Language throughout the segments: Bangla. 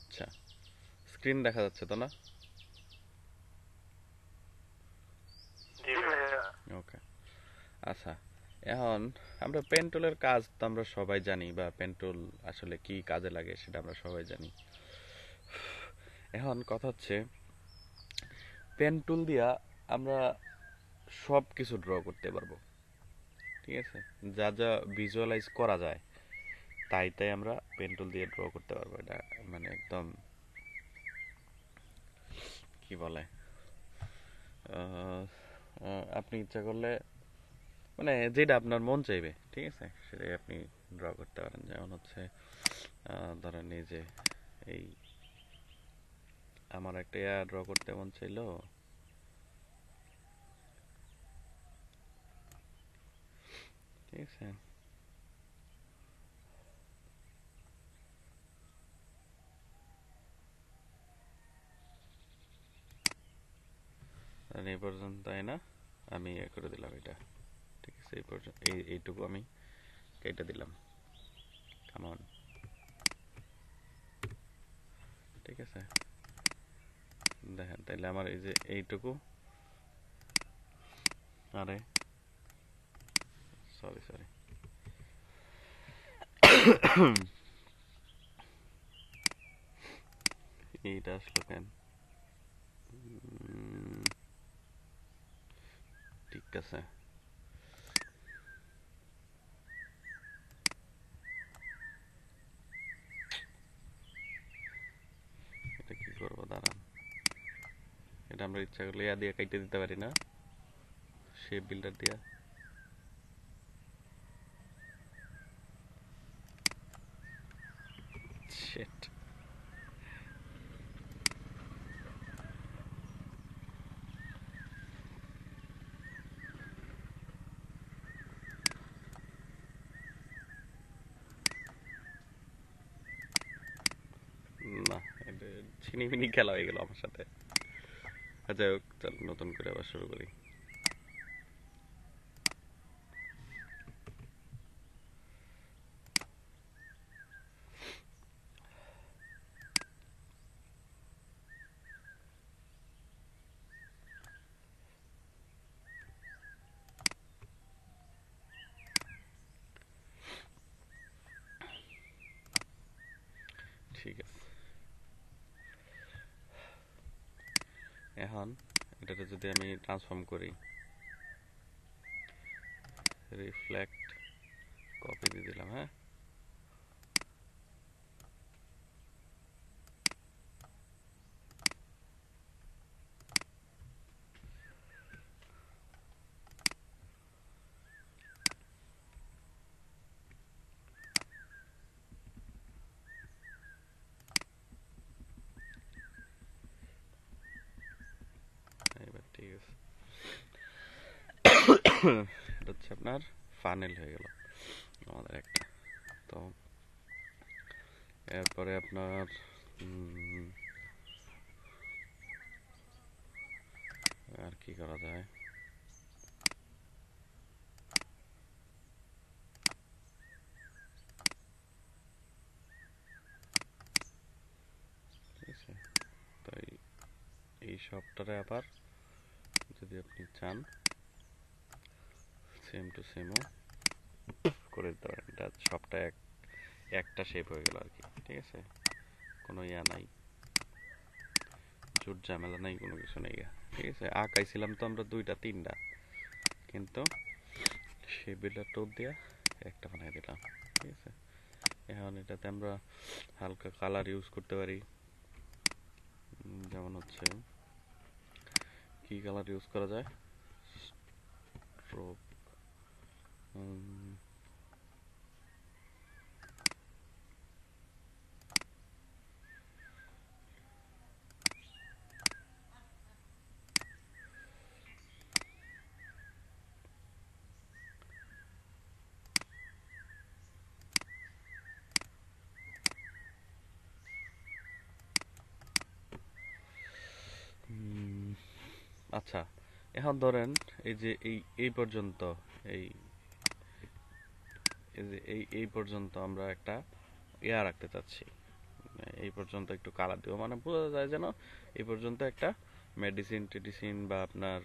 আচ্ছা, স্ক্রিন দেখা যাচ্ছে তো না? জি ভাইয়া। ওকে। আচ্ছা, এখন আমরা পেন টুলের কাজ তো আমরা সবাই জানি, বা পেন টুল আসলে কি কাজে লাগে সেটা আমরা সবাই জানি। এখন কথা হচ্ছে, পেন টুল দিয়া আমরা সব কিছু ড্র করতে পারবো, ঠিক আছে? যা যা ভিজুয়ালাইজ করা যায় তাই তাই আমরা পেন টুল দিয়ে ড্র করতে পারবো। এটা মানে একদম কি বলে, আহ, আপনি ইচ্ছা করলে মানে যেটা আপনার মন চাইবে, ঠিক আছে, সেটাই আপনি ড্র করতে পারেন। যেমন হচ্ছে ধরেন এই যে এই আমার একটা ড্র করতে মন চাইলো, ঠিক আছে। আর এই পর্যন্ত তাই না, আমি করে দিলাম এটা, ঠিক আছে। এই পর্যন্ত এইটুকু আমি কেটে দিলাম, কামন, ঠিক আছে। দেখেন তাইলে আমার এই যে এইটুকু, আরে সরি সরি, এইটা আসলো কেন? উম, ঠিক আছে, এটা কি করবো দাঁড়ান। এটা আমরা ইচ্ছা করলে ইয়া দিয়ে কাইটে দিতে পারি না, শেপ বিল্ডার দিয়া? শিট। না, এটা ছিনিমিনি খেলা হয়ে গেল আমার সাথে। আচ্ছা হোক, চল নতুন করে আবার শুরু করি। ঠিক আছে, এখন এটাতে যদি আমি ট্রান্সফর্ম করি, রিফ্লেক্ট, কপি দিয়ে দিলাম, হ্যাঁ। এবার ঠিক আছে, এটা হচ্ছে আপনার ফানেল হয়ে গেল আমাদের একটা। তো এরপরে আপনার আর কি করা যায়? ঠিক আছে, তো এই সবটারে আবার যদি আপনি চান সেম টু সেমও করে দিতে পারেন। এটা সবটা একটা শেপ হয়ে গেল আর কি, ঠিক আছে। কোনো ইয়া নাই, জুট ঝামেলা নাই, কোনো কিছু নেই, ঠিক আছে। আঁকাইছিলাম তো আমরা দুইটা তিনটা, কিন্তু সেই বিল্ডার টোপ দিয়া একটা বানাই দিলাম, ঠিক আছে। এখন এটাতে আমরা হালকা কালার ইউজ করতে পারি। যেমন হচ্ছে কি কালার ইউজ করা যায়? স্ট্রোক, আচ্ছা। এখন ধরেন এই যে এই পর্যন্ত, এই এই যে এই পর্যন্ত আমরা একটা ইয়া রাখতে চাচ্ছি, এই পর্যন্ত একটু কালার দিব, মানে বোঝা যায় যেন এই পর্যন্ত একটা মেডিসিন টেডিসিন বা আপনার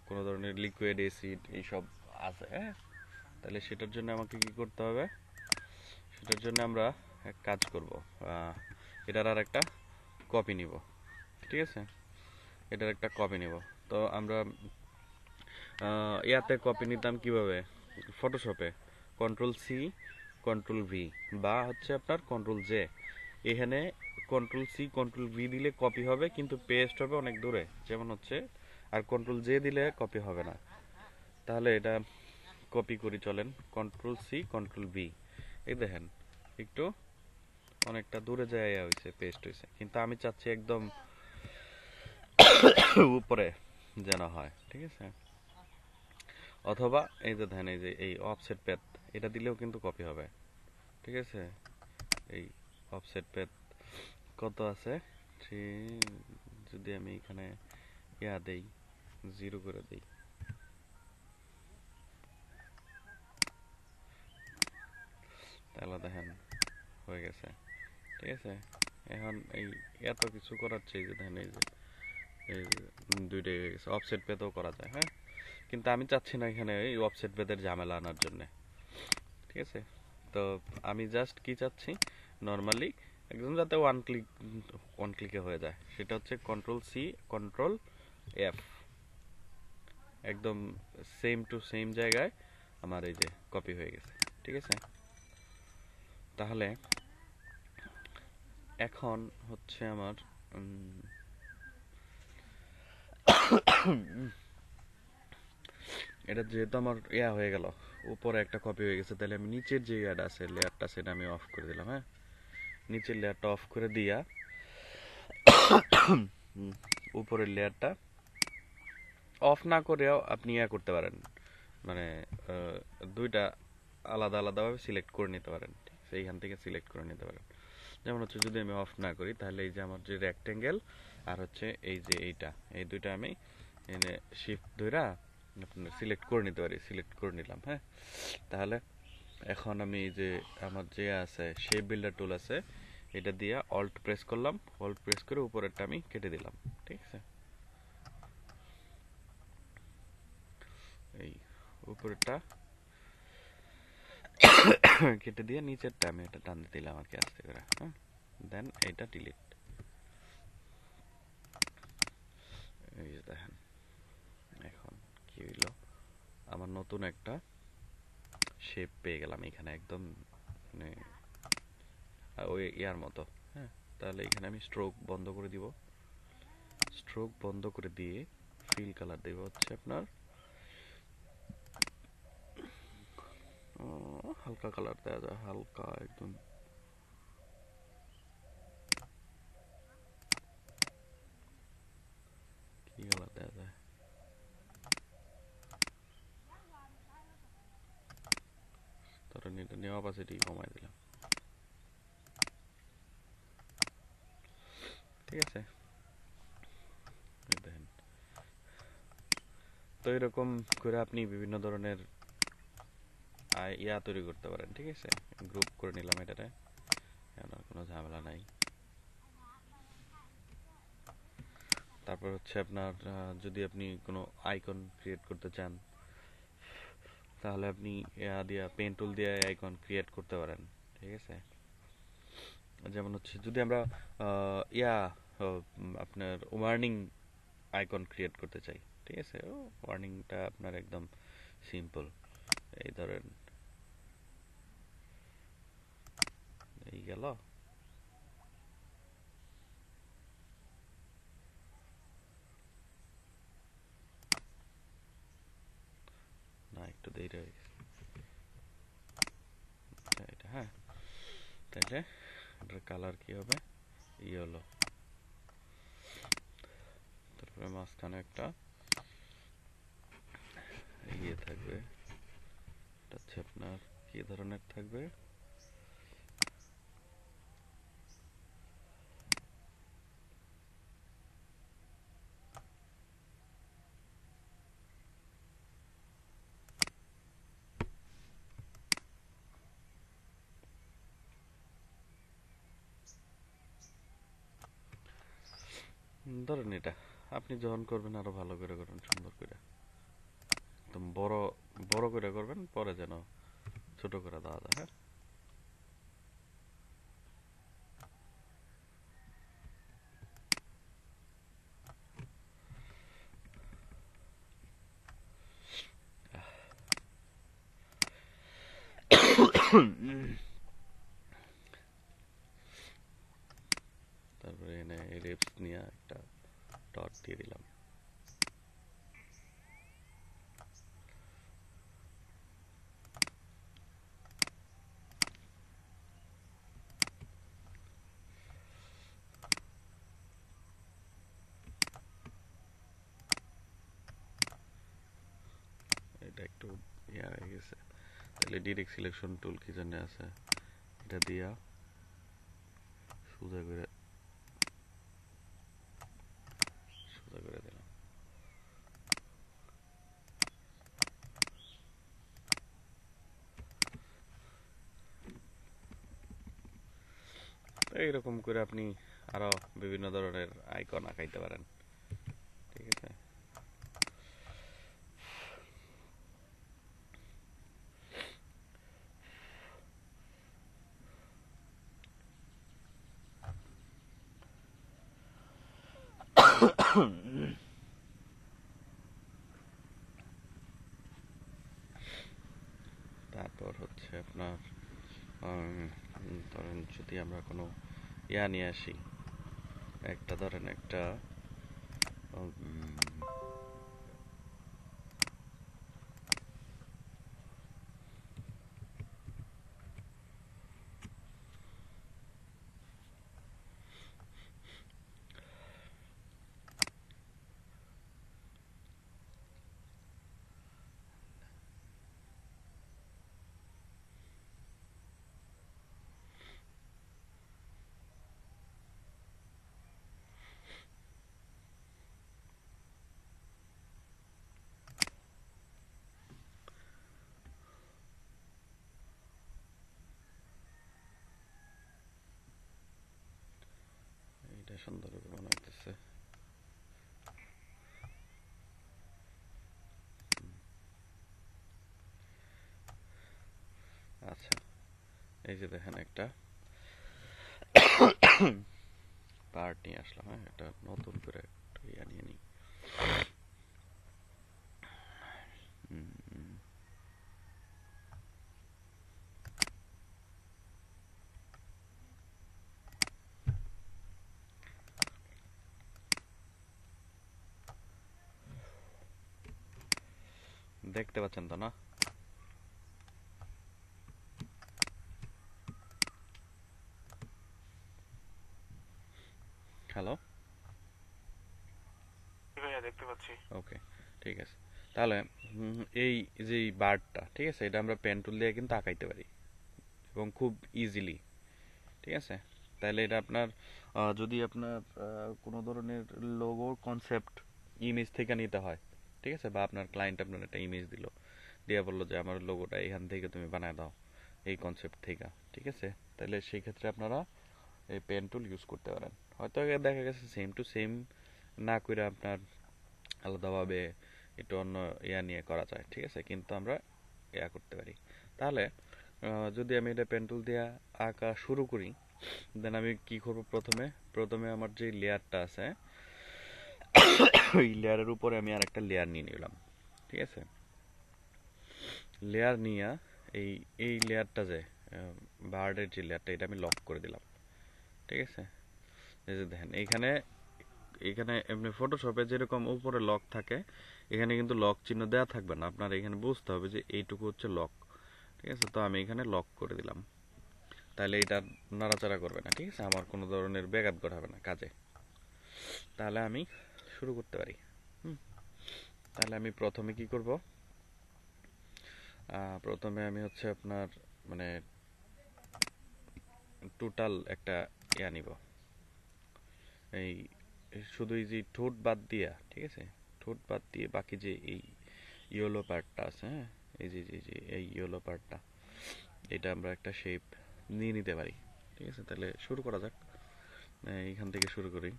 কোনো ধরনের লিকুইড অ্যাসিড এইসব আছে, হ্যাঁ। তাহলে সেটার জন্য আমাকে কি করতে হবে, সেটার জন্য আমরা এক কাজ করব, এটার আর একটা কপি নিব, ঠিক আছে, এটার একটা কপি নিব। তো আমরা ইয়াতে কপি নিতাম কিভাবে, ফটোশপে কন্ট্রোল-C কন্ট্রোল-V বা হচ্ছে আপনার কন্ট্রোল-J। এখানে কন্ট্রোল-C কন্ট্রোল-V দিলে কপি হবে কিন্তু পেস্ট হবে অনেক দূরে, যেমন হচ্ছে, আর কন্ট্রোল-J দিলে কপি হবে না। তাহলে এটা কপি করি, চলেন, কন্ট্রোল-C কন্ট্রোল-V। এই দেখেন একটু অনেকটা দূরে যায় হয়েছে, পেস্ট হয়েছে, কিন্তু আমি চাচ্ছি একদম উপরে যেন হয়, ঠিক আছে। অথবা এই যে দেখেন, এই যে এই অফসেট প্যাথ, এটা দিলেও কিন্তু কপি হবে, ঠিক আছে। এই অফসেট প্যাথ কত আছে, যদি আমি এখানে ইয়া দেই, 0 করে দেই, তাহলে দেখেন হয়ে গেছে, ঠিক আছে। এখন এই এত কিছু করার চেয়ে যে দেখেন, এই যে এই দুইটাই হয়ে গেছে, অফসেট প্যাথও করা যায়, হ্যাঁ। কিন্তু আমি চাচ্ছি না এখানে এই অফসেট প্যাথের ঝামেলা আনার জন্য, ঠিক আছে। তো আমি জাস্ট কি চাচ্ছি, নর্মালি একদম যাতে ওয়ান ক্লিকে হয়ে যায়, সেটা হচ্ছে কন্ট্রোল-C কন্ট্রোল-F, একদম সেম টু সেম জায়গায় আমার এই যে কপি হয়ে গেছে, ঠিক আছে। তাহলে এখন হচ্ছে আমার এটা যেহেতু আমার ইয়া হয়ে গেল, উপরে একটা কপি হয়ে গেছে, তাহলে আমি নিচের যে ইয়াটা আছে, লেয়ারটা, সেটা আমি অফ করে দিলাম, হ্যাঁ। নিচের লেয়ারটা অফ করে দিয়া উপরের লেয়ারটা অফ না করেও আপনি ইয়া করতে পারেন, মানে দুইটা আলাদা আলাদাভাবে সিলেক্ট করে নিতে পারেন, ঠিক আছে, এইখান থেকে সিলেক্ট করে নিতে পারেন। যেমন হচ্ছে যদি আমি অফ না করি, তাহলে এই যে আমার যে রেক্টেঙ্গেল আর হচ্ছে এই যে এইটা, এই দুইটা আমি এনে শিফট ধইরা আপনার সিলেক্ট করে নিতে পারি, সিলেক্ট করে নিলাম, হ্যাঁ। তাহলে এখন আমি এই যে আমার যে আছে শেপ বিল্ডার টুল আছে, এটা দিয়ে অল্ট প্রেস করলাম, অল্ট প্রেস করে উপরেরটা আমি কেটে দিলাম, ঠিক আছে। এই উপরেরটা কেটে দিয়ে নিচেরটা আমি এটা টান দিলাম আর কি, আস্তে করে, হ্যাঁ। দেন এইটা ডিলিট, এই যে দেখেন এখন কি হইলো, আমার নতুন একটা শেপ পেয়ে গেলাম এখানে, একদম মানে ওই ইয়ার মতো, হ্যাঁ। তাহলে এখানে আমি স্ট্রোক বন্ধ করে দিব, স্ট্রোক বন্ধ করে দিয়ে ফিল কালার দেব হচ্ছে আপনার হালকা কালার দেওয়া যায়, হালকা একদম, কি কালার দেওয়া যায়, ধরেন এটা নিয়ে অপাসিটি কমাই দিলাম, ঠিক আছে। দেখেন, তো এরকম করে আপনি বিভিন্ন ধরনের ইয়া তৈরি করতে পারেন, ঠিক আছে। গ্রুপ করে নিলাম এটাতে, কোনো ঝামেলা নাই। তারপর হচ্ছে আপনার যদি আপনি কোনো আইকন ক্রিয়েট করতে চান, তাহলে আপনি ইয়া দিয়া পেন টুল দিয়ে আইকন ক্রিয়েট করতে পারেন, ঠিক আছে। যেমন হচ্ছে যদি আমরা ইয়া আপনার ওয়ার্নিং আইকন ক্রিয়েট করতে চাই, ঠিক আছে, ওয়ার্নিংটা আপনার একদম সিম্পল, এই ধরেন এই গেল, না একটু দেরি হয়ে গেছে, এটা, হ্যাঁ। তাহলে এটার কালার কি হবে, ইয়েলো, তারপরে মাঝখানে একটা ইয়ে থাকবে, এটা হচ্ছে আপনার কি ধরনের থাকবে, ধরেন এটা আপনি যখন করবেন আরো ভালো করে করবেন, সুন্দর করে একদম বড় বড় করে করবেন, পরে যেন ছোট করে দেওয়া যায়। হ্যাঁ, তারপরে এনে এলিপস নিয়ে একটা ডট দিয়ে দিলাম। এটা একটু ইয়া হয়ে গেছে, তাহলে ডিরেক্ট সিলেকশন টুল কি জানে আছে, এটা দিয়া সোজা করে সোজা করে দিলাম। তো এইরকম করে আপনি আরো বিভিন্ন ধরনের আইকন আঁকাইতে পারেন, ঠিক আছে। তারপর হচ্ছে আপনার ধরেন যদি আমরা কোনো ইয়া নিয়ে আসি, একটা ধরেন একটা উম, এটা সুন্দরভাবে মনে হইতেছে। আচ্ছা, এই যে দেখেন একটা পার্ট নিয়ে আসলাম। হ্যাঁ, এটা নতুন করে একটা ইয়া নিয়ে নিই। উম, দেখতে পাচ্ছেন তো না? হ্যালো, ভাইয়া দেখতে পাচ্ছি। ওকে, ঠিক আছে। তাহলে এই যে বার্ডটা, ঠিক আছে, এটা আমরা পেন টুল দিয়ে কিন্তু আঁকাইতে পারি এবং খুব ইজিলি, ঠিক আছে। তাহলে এটা আপনার যদি আপনার কোনো ধরনের লোগো কনসেপ্ট ইমেজ থেকে নিতে হয়, ঠিক আছে, বা আপনার ক্লায়েন্ট আপনার একটা ইমেজ দিল, দিয়ে বললো যে আমার লোগোটা এখান থেকে তুমি বানায় দাও এই কনসেপ্ট থেকে, ঠিক আছে, তাহলে সেই ক্ষেত্রে আপনারা এই পেন টুল ইউজ করতে পারেন। হয়তো দেখা গেছে সেম টু সেম না করে আপনার আলাদাভাবে একটু অন্য ইয়া নিয়ে করা যায়, ঠিক আছে, কিন্তু আমরা ইয়া করতে পারি। তাহলে যদি আমি এটা পেন টুল দিয়ে আঁকা শুরু করি, দেন আমি কি করব, প্রথমে প্রথমে আমার যে লেয়ারটা আছে ওই লেয়ারের উপরে আমি আর একটা লেয়ার নিয়ে নিলাম, ঠিক আছে। লেয়ার নিয়ে এই এই লেয়ারটা যে বার্ডের যে লেয়ারটা, এটা আমি লক করে দিলাম, ঠিক আছে। এই যে দেখেন এইখানে এখানে এমনি ফটোশপে যেরকম উপরে লক থাকে, এখানে কিন্তু লক চিহ্ন দেওয়া থাকবে না, আপনার এখানে বুঝতে হবে যে এইটুকু হচ্ছে লক, ঠিক আছে। তো আমি এখানে লক করে দিলাম, তাহলে এটা নাড়াচাড়া করবে না, ঠিক আছে, আমার কোনো ধরনের ব্যাঘাত ঘটাবে না কাজে। তাহলে আমি শুরু করতে পারি। হুম, তাহলে আমি প্রথমে কি করব, প্রথমে আমি হচ্ছে আপনার মানে টোটাল একটা ইয়া নিব, এই শুধু এই যে ঠোঁট বাদ দিয়া, ঠিক আছে, ঠোঁট বাদ দিয়ে বাকি যে এই ইয়েলো পার্টটা আছে, হ্যাঁ, এই যে যে যে এই ইয়েলো পার্টটা, এটা আমরা একটা শেপ নিয়ে নিতে পারি, ঠিক আছে। তাহলে শুরু করা যাক, এইখান থেকে শুরু করি।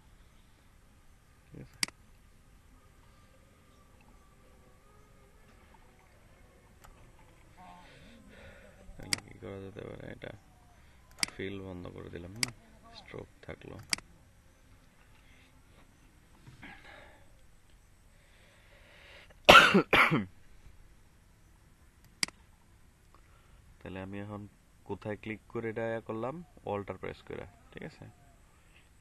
ঠিক আছে, তাহলে কি করা যেতে পারে, এটা ফিল বন্ধ করে দিলাম, স্ট্রোক থাকলো। তাহলে আমি এখন কোথায় ক্লিক করে এটা করলাম, অল্টার প্রেস করে, ঠিক আছে,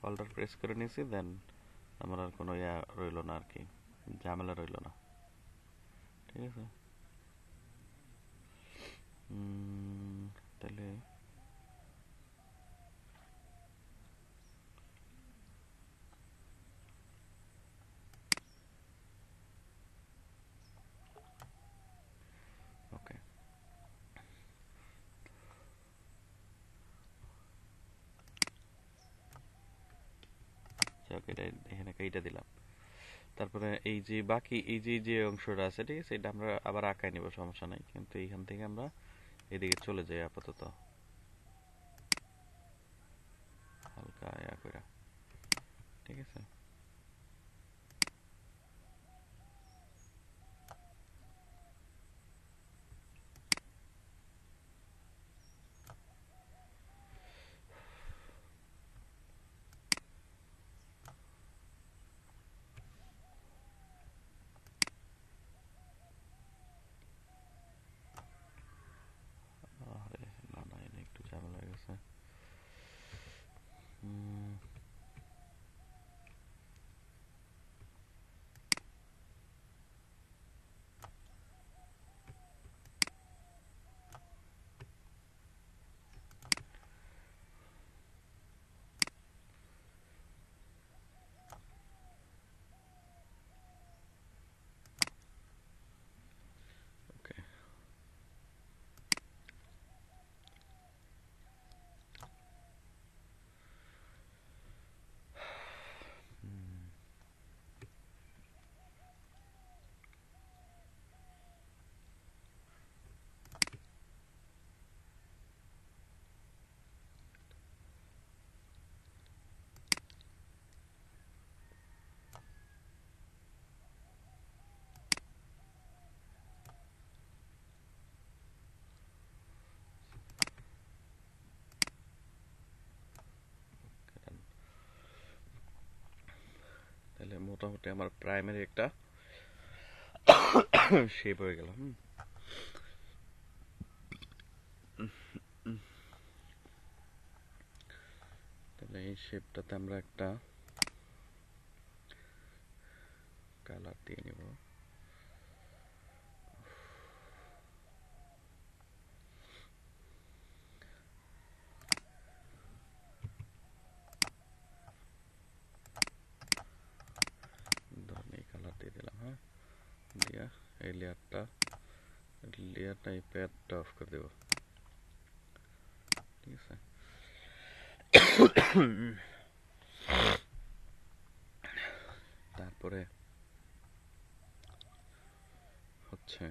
অল্টার প্রেস করে নিয়েছি, দেন আমার আর কোনো ইয়া রইল না আর কি, ঝামেলা রইল না, ঠিক আছে। তাহলে ওকে, এটা এখানে এইটা দিলাম। তারপরে এই যে বাকি এই যে অংশটা আছে, ঠিক আছে, এটা আমরা আবার আঁকায় নিব, সমস্যা নাই, কিন্তু এইখান থেকে আমরা এদিকে চলে যাই আপাতত, হালকা ইয়া করে, ঠিক আছে। আরে না না, এনে একটু ঝামেলা হয়ে গেছে। ওকে, তাহলে মোটামুটি আমার প্রাইমারি একটা শেপ হয়ে গেল। তাহলে এই শেপটাতে আমরা একটা কালার দিয়ে নিব, ধরেন এই কালার দিয়ে দিলাম, হ্যাঁ, দিয়া এই লেয়ারটা এই প্যাডটা অফ করে দেব, ঠিক আছে। তারপরে হচ্ছে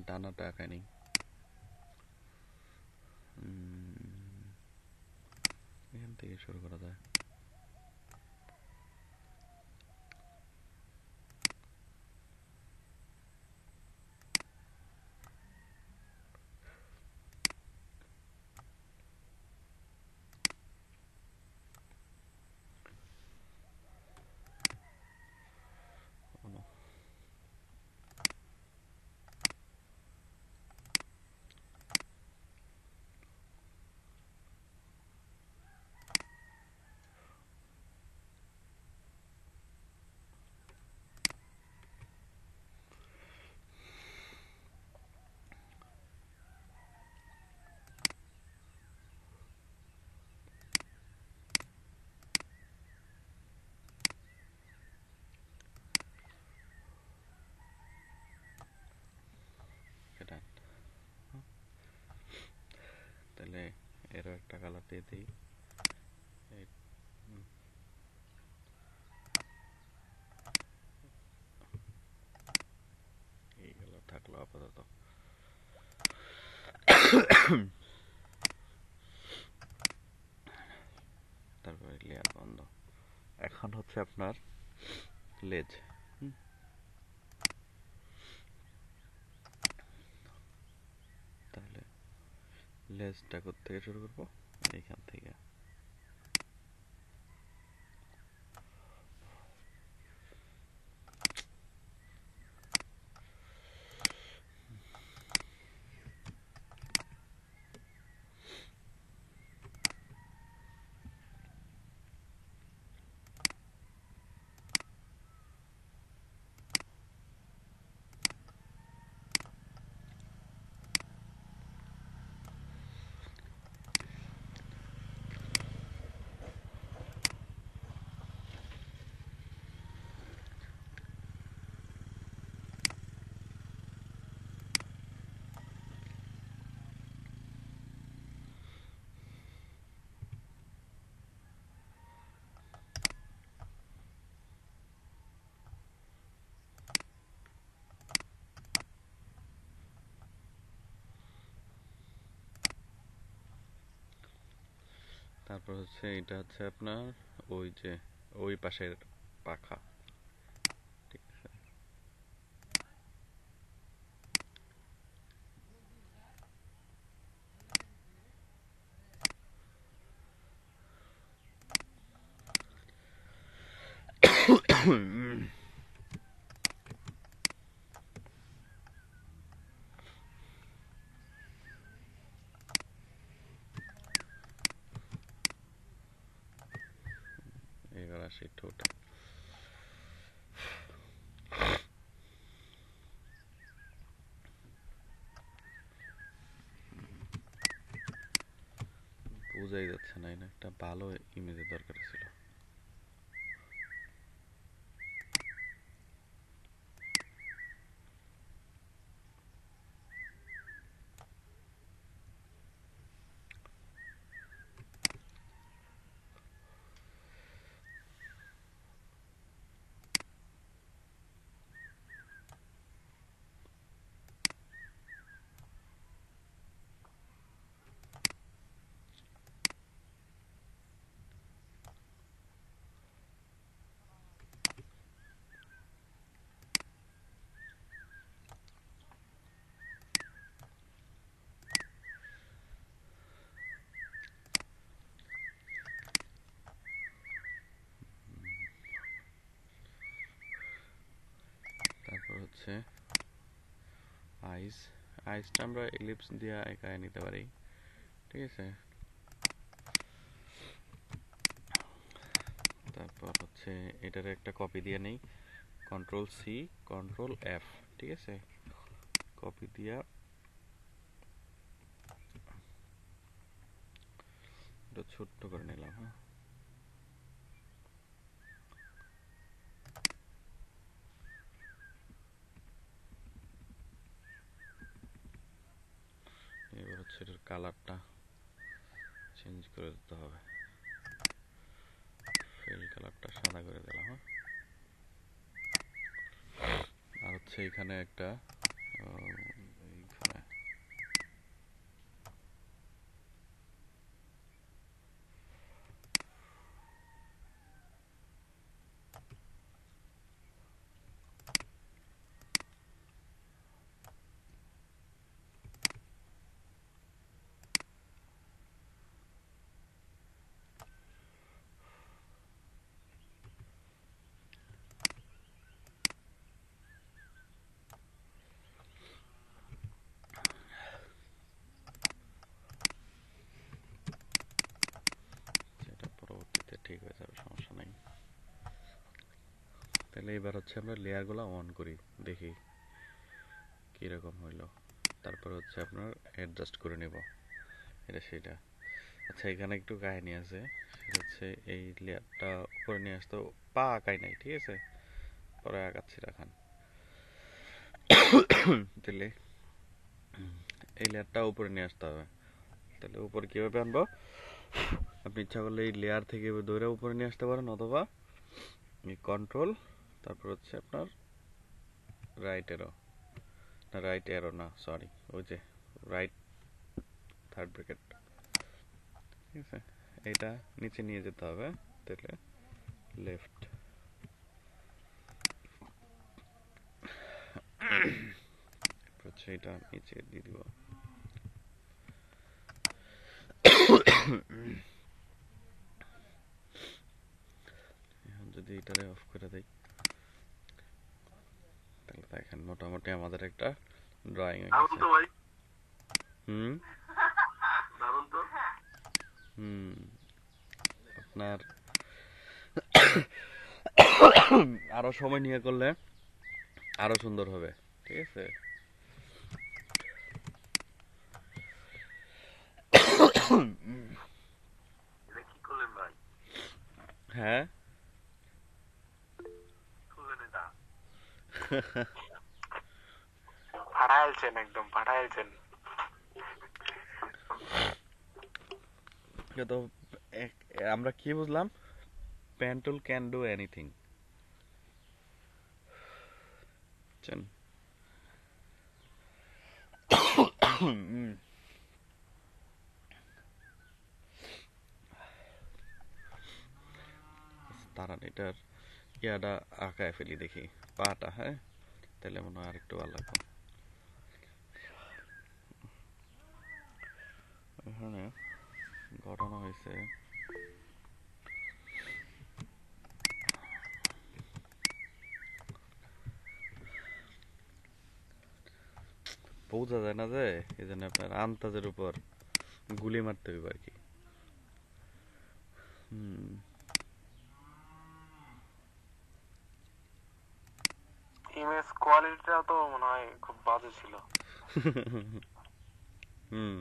ডানাটা আঁকায় নেই, এখান থেকে শুরু করা যায়। এটা তাহলে এরও একটা কালার দিয়ে দিই, এইগুলো থাকলো আপাতত। তারপরে লেয়ার বন্ধ। এখন হচ্ছে আপনার লেজ। তাহলে লেজটা থেকে শুরু করবো, এইখান থেকে। তারপর হচ্ছে এটা হচ্ছে আপনার ওই যে ওই পাশের পাখা, ঠিক আছে। এবার আসি ঠোঁটে। বোঝাই যাচ্ছে না, এটা একটা ভালো ইমেজের দরকার ছিল। তারপর হচ্ছে আইস। আইসটা আমরা এলিপস দিয়ে একাই নিতে পারি, ঠিক আছে। তারপর হচ্ছে এটার একটা কপি দিয়ে নেই, কন্ট্রোল সি কন্ট্রোল এফ, ঠিক আছে। কপি দিয়া এটা ছোট্ট করে নিলাম। হ্যাঁ, এবার হচ্ছে এটার কালারটা চেঞ্জ করে দিতে হবে, ফিল কালারটা সাদা করে দিলাম। হ্যাঁ, আর হচ্ছে এখানে একটা এইখানে সেটা পরবর্তীতে ঠিক হয়ে যাবে, সমস্যা নাই। তাহলে এবার হচ্ছে আমরা লেয়ারগুলো অন করি, দেখি কীরকম হইলো। তারপর হচ্ছে আপনার অ্যাডজাস্ট করে নেব এটা সেটা। আচ্ছা, এখানে একটু কাহিনী আছে, সেটা হচ্ছে এই লেয়ারটা উপরে নিয়ে আসতে পা আঁকাই নাই, ঠিক আছে, পরে আঁকাচ্ছি, রাখান। তাহলে এই লেয়ারটা উপরে নিয়ে আসতে হবে। তাহলে উপরে কীভাবে আনবো? আপনি ইচ্ছা করলে এই লেয়ার থেকে দৌড়ে উপরে নিয়ে আসতে পারেন, অথবা কন্ট্রোল তারপর হচ্ছে আপনার রাইট এরো, না রাইট এরো না, সরি, ওই যে রাইট থার্ড ব্র্যাকেট, ঠিক আছে। এটা নিচে নিয়ে যেতে হবে, তাহলে লেফট। হচ্ছে এটা নিচে দিয়ে দিব। এখন যদি এটারে অফ করে দেই, তাহলে দেখেন মোটামুটি আমাদের একটা ড্রয়িং হয়ে গেছে। হুম হুম আপনার আরো সময় নিয়ে করলে আরো সুন্দর হবে, ঠিক আছে। হ্যাঁ ফাটাইলছেন, একদম ফাটাইলছেন। তো আমরা কি বুঝলাম, pen tool can do anything, বুঝছেন। দাঁড়ান এটার ইয়াটা আঁকায় ফেলি দেখি, পাটা, হ্যাঁ, তাহলে মনে হয় আরেকটু ভালো লাগবে। এখানে ঘটনা হয়েছে, বোঝা যায় না যে, এই জন্য আপনার আন্তাজের উপর গুলি মারতে হইব আর কি। ইমেজ কোয়ালিটিটা তো মনে হয় খুব বাজে ছিল। হুম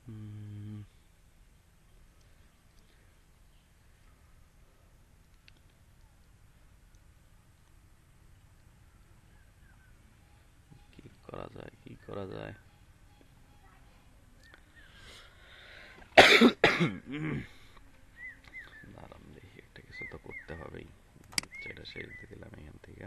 হুম, কি করা যায়, কি করা যায়। দাঁড়ান দেখি, একটা কিছু তো করতে হবেই, যেটা শেষ দিয়ে দিলাম এখান থেকে।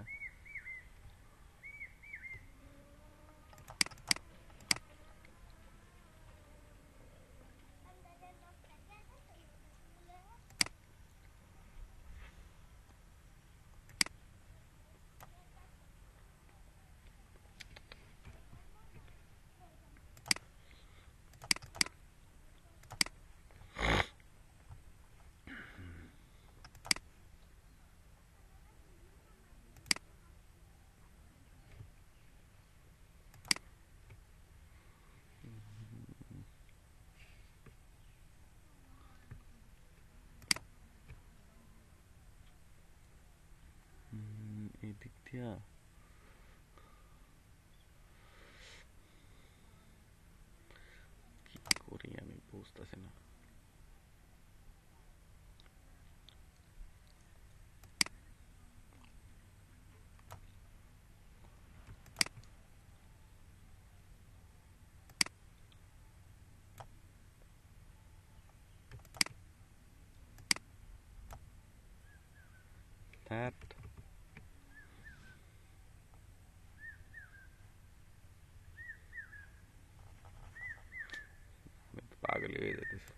এই দিক দিয়া কি করি আমি বুঝতেছি না। ধ্যাৎ, আমি তো পাগলই হয়ে যেতেছি।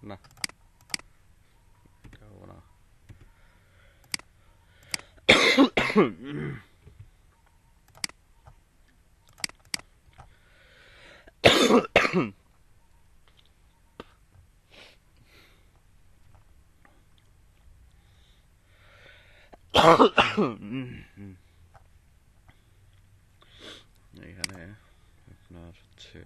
না, এটা হবো না। এখানে আপনার হচ্ছে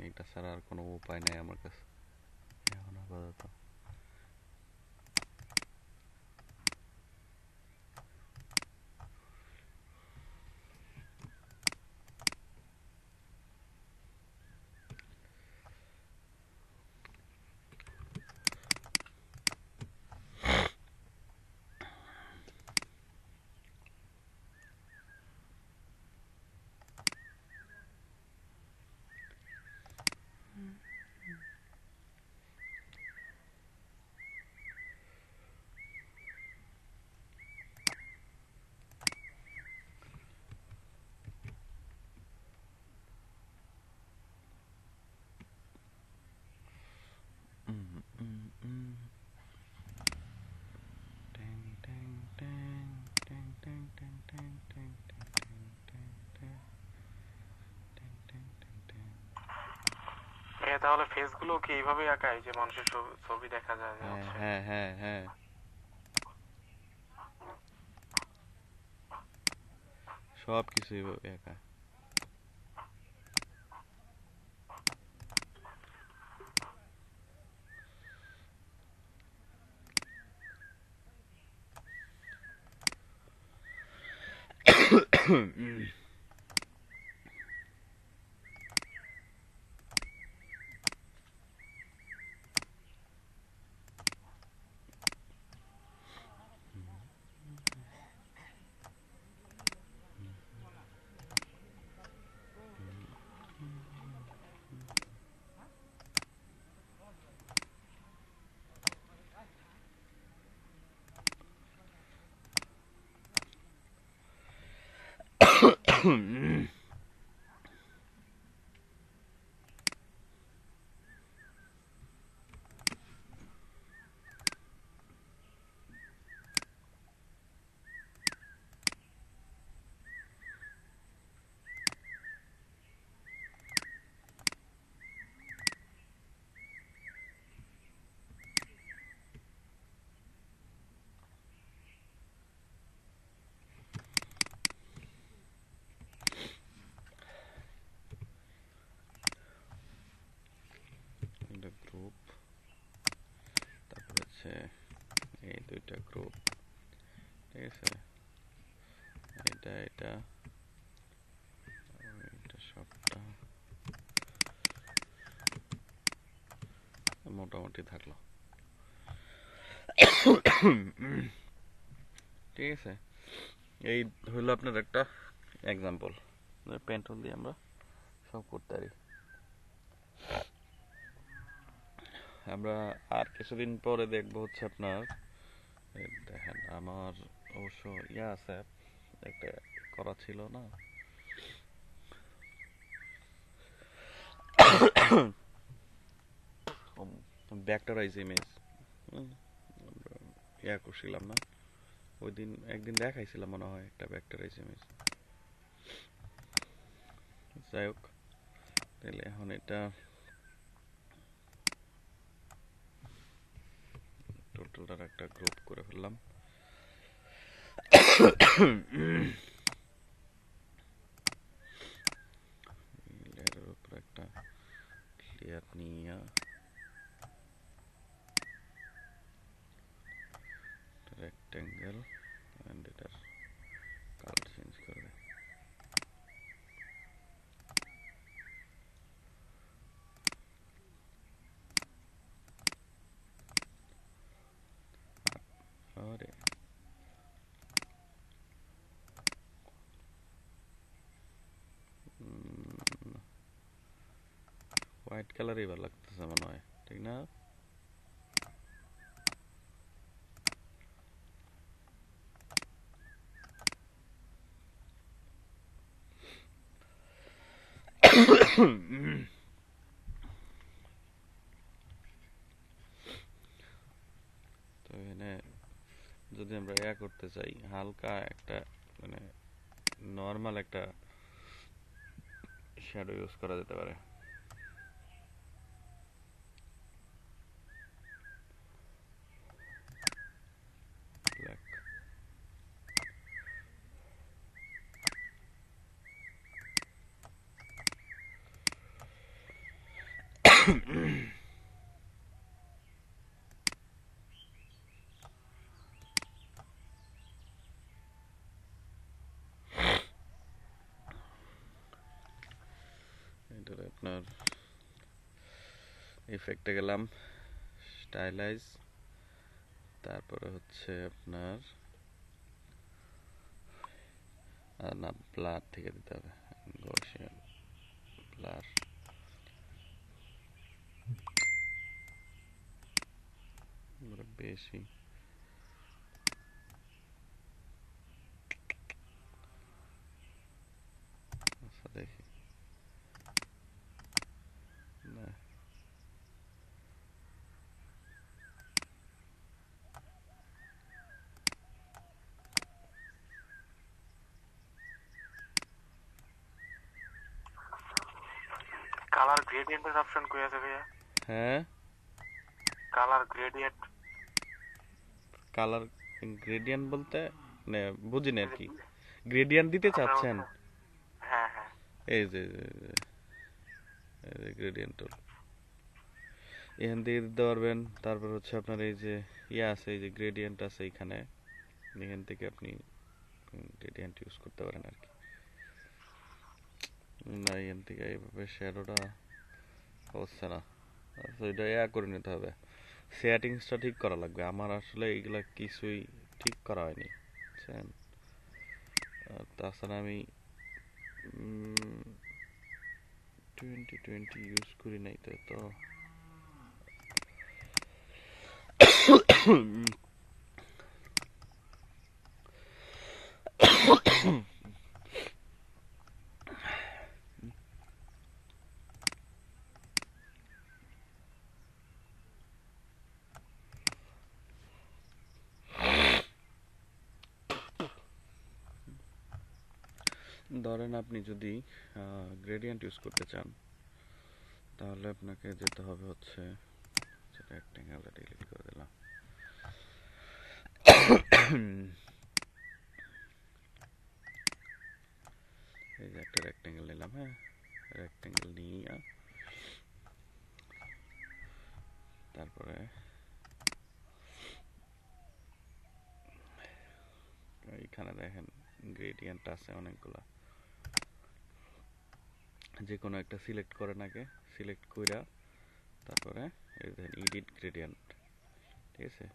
এটা ছাড়া আর কোনো উপায় নাই আমার কাছে এখন আপাতত। তাহলে ফেস গুলো কি এইভাবে আঁকায় যে মানুষের ছবি দেখা যায় যে হ্যাঁ হচ্ছে? হ্যাঁ হ্যাঁ হ্যাঁ, সব কিছু এইভাবে একা। এটা গ্রুপ, তারপর হচ্ছে এই দুইটা গ্রুপ, ঠিক আছে, এটা এটা এটা সবটা মোটামুটি থাকলো, ঠিক আছে। এই হইলো আপনার একটা এক্সাম্পল, পেন্টুল দিয়ে আমরা সব করতে পারি। আমরা আর কিছুদিন পরে দেখবো হচ্ছে আপনার, দেখেন আমার অবশ্য ইয়া আছে, একটা করা ছিল না, ভেক্টরাইজ ইমেজ ইয়া করছিলাম না ওই দিন, একদিন দেখাইছিলাম মনে হয় একটা ভেক্টরাইজ ইমেজ। যাই হোক, তাহলে এখন এটা টোটালটার একটা গ্রুপ করে ফেললাম। লেয়ারের উপর একটা লেয়ার নিয়ে রেক্টেঙ্গেল অ্যান্ড এটার কালার চেঞ্জ করে দেয়। আরে হোয়াইট কালারই ভালো লাগতেছে মনে হয়, ঠিক না? তো এখানে যদি আমরা করতে চাই, হালকা একটা মানে নর্মাল একটা শ্যাডো ইউজ করা যেতে পারে। ব্ল্যাক। এটার আপনার ইফেক্টে গেলাম, স্টাইলাইজ, তারপরে হচ্ছে আপনার না, ব্লার থেকে দিতে হবে, গসিয়ান ব্লার। বেশি আচ্ছা দেখি না, কালার গ্রেডিয়েন্টের অপশন কই আছে ভাইয়া? হ্যাঁ কালার গ্রেডিয়েন্ট কালার গ্রেডিয়েন্ট বলতে মানে বুঝিনি আর কি, গ্রেডিয়েন্ট দিতে চাচ্ছেন? হ্যাঁ হ্যাঁ। এই যে গ্রেডিয়েন্ট এখান থেকে দিতে পারবেন। তারপর হচ্ছে আপনার এই যে আছে, এই যে গ্রেডিয়েন্ট আছে এখানে, এখান থেকে আপনি গ্রেডিয়েন্ট ইউজ করতে পারেন আর কি। না, এখান থেকে এইভাবে শ্যাডোটা হচ্ছে না, আচ্ছা এটা করে নিতে হবে, সেটিংসটা ঠিক করা লাগবে। আমার আসলে এইগুলা কিছুই ঠিক করা হয়নি, বুঝছেন? আর তাছাড়া আমি 2020 ইউজ করি নাই তো তো ধরেন আপনি যদি গ্রেডিয়েন্ট ইউজ করতে চান, তাহলে আপনাকে যেতে হবে হচ্ছে, রেক্টেঙ্গেলটা ডিলিট করে দিলাম। এই যে একটা রেক্টেঙ্গেল নিলাম, হ্যাঁ, রেক্টেঙ্গেল নিয়ে তারপরে এইখানে দেখেন গ্রেডিয়েন্ট আছে অনেকগুলা, যে কোনো একটা সিলেক্ট করেন আগে, সিলেক্ট কইরা তারপরে এই দেখেন এডিট গ্রেডিয়েন্ট, ঠিক আছে?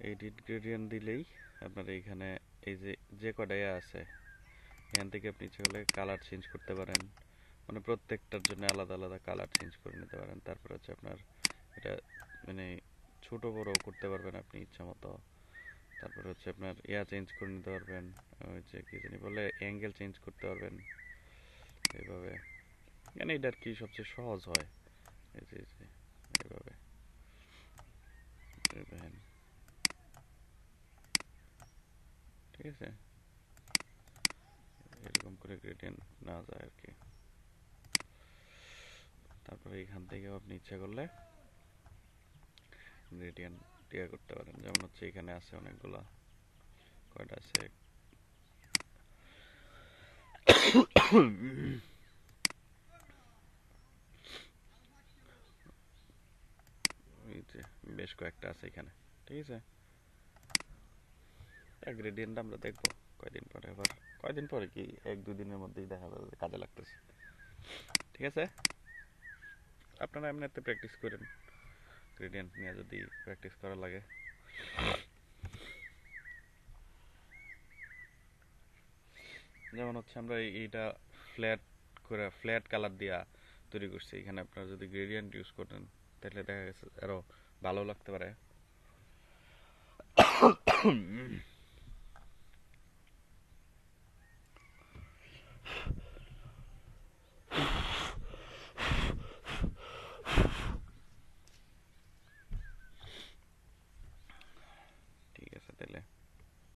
এডিট গ্রেডিয়েন্ট দিলেই আপনার এইখানে এই যে যে কটা আছে, এখান থেকে আপনি ইচ্ছে করলে কালার চেঞ্জ করতে পারেন, মানে প্রত্যেকটার জন্য আলাদা আলাদা কালার চেঞ্জ করে নিতে পারেন। তারপর হচ্ছে আপনার এটা মানে ছোট বড় করতে পারবেন আপনি ইচ্ছা মতো। তারপর হচ্ছে আপনার চেঞ্জ করে নিতে পারবেন, ওই যে কি জানি বলে, অ্যাঙ্গেল চেঞ্জ করতে পারবেন এইভাবে। মানে এটা আর কি সবচেয়ে সহজ হয়, এই যে এইভাবে দেখেন, ঠিক আছে? এরকম করে গ্রেডিয়েন্ট নেওয়া যায় আর কি। তারপরে এখান থেকেও আপনি ইচ্ছা করলে গ্রেডিয়েন্ট করতে পারেন, যেমন হচ্ছে এখানে আছে অনেকগুলা, কয়টা আছে, এই যে বেশ কয়েকটা আছে এখানে, ঠিক আছে? গ্রেডিয়েন্ট আমরা দেখবো কয়দিন পরে, আবার কয়দিন পরে কি 1-2 দিনের মধ্যেই দেখা যাবে যে কাজে লাগতেছে, ঠিক আছে? আপনারা এমনিতে প্র্যাকটিস করেন, গ্রেডিয়েন্ট নিয়ে যদি প্র্যাকটিস করা লাগে। যেমন হচ্ছে আমরা এইটা ফ্ল্যাট করে ফ্ল্যাট কালার দিয়া তৈরি করছি। এখানে আপনারা যদি গ্রেডিয়েন্ট ইউজ করেন তাহলে দেখা গেছে আরো ভালো লাগতে পারে।